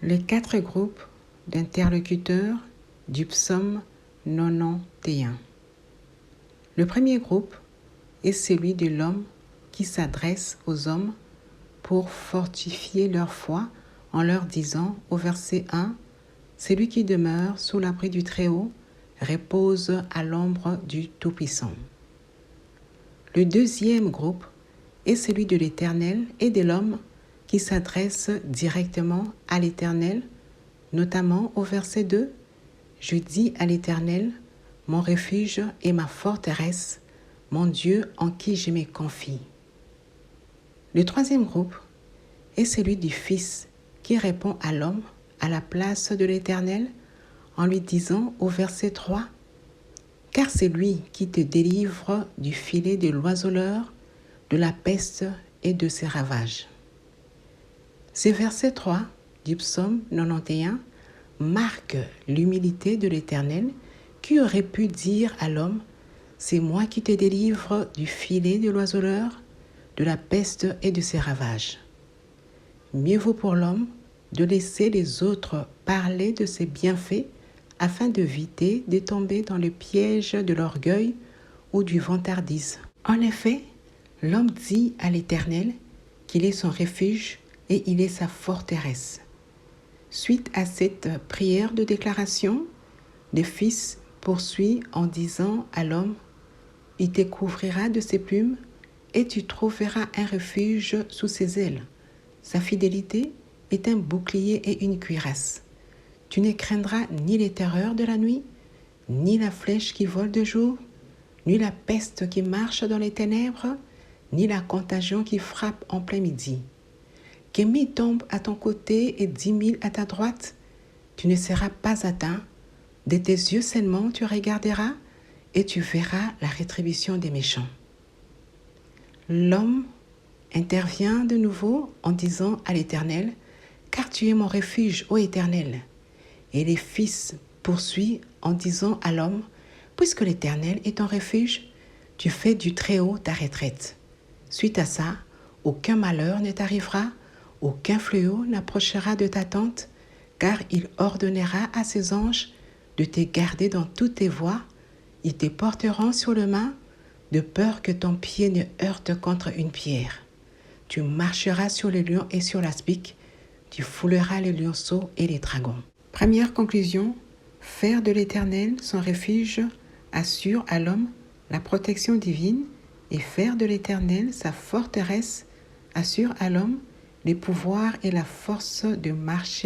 Les 4 groupes d'interlocuteurs du psaume 91. Le premier groupe est celui de l'homme qui s'adresse aux hommes pour fortifier leur foi en leur disant au verset 1 « Celui qui demeure sous l'abri du Très-Haut repose à l'ombre du Tout-Puissant ». Le deuxième groupe est celui de l'Éternel et de l'homme qui s'adresse directement à l'Éternel, notamment au verset 2 « Je dis à l'Éternel, mon refuge et ma forteresse, mon Dieu en qui je me confie ». Le troisième groupe est celui du Fils qui répond à l'homme à la place de l'Éternel en lui disant au verset 3 « Car c'est lui qui te délivre du filet de l'oiseleur, de la peste et de ses ravages. » Ce verset 3 du psaume 91 marque l'humilité de l'Éternel qui aurait pu dire à l'homme « C'est moi qui te délivre du filet de l'oiseleur, de la peste et de ses ravages. » Mieux vaut pour l'homme de laisser les autres parler de ses bienfaits afin d'éviter de tomber dans le piège de l'orgueil ou du vantardise. En effet, l'homme dit à l'Éternel qu'il est son refuge et il est sa forteresse. Suite à cette prière de déclaration, le Fils poursuit en disant à l'homme « Il te couvrira de ses plumes et tu trouveras un refuge sous ses ailes. Sa fidélité est un bouclier et une cuirasse. Tu ne craindras ni les terreurs de la nuit, ni la flèche qui vole de jour, ni la peste qui marche dans les ténèbres, ni la contagion qui frappe en plein midi. Que 1000 tombent à ton côté et 10 000 à ta droite, tu ne seras pas atteint. De tes yeux seulement tu regarderas et tu verras la rétribution des méchants. » L'homme intervient de nouveau en disant à l'Éternel « Car tu es mon refuge, ô Éternel. » Et le Fils poursuit en disant à l'homme « Puisque l'Éternel est ton refuge, tu fais du Très-Haut ta retraite. Suite à ça, aucun malheur ne t'arrivera, aucun fléau n'approchera de ta tente, car il ordonnera à ses anges de te garder dans toutes tes voies. Ils te porteront sur le main, de peur que ton pied ne heurte contre une pierre. Tu marcheras sur les lions et sur l'aspic, tu fouleras les lionceaux et les dragons. » Première conclusion, faire de l'Éternel son refuge assure à l'homme la protection divine et faire de l'Éternel sa forteresse assure à l'homme les pouvoirs et la force de marcher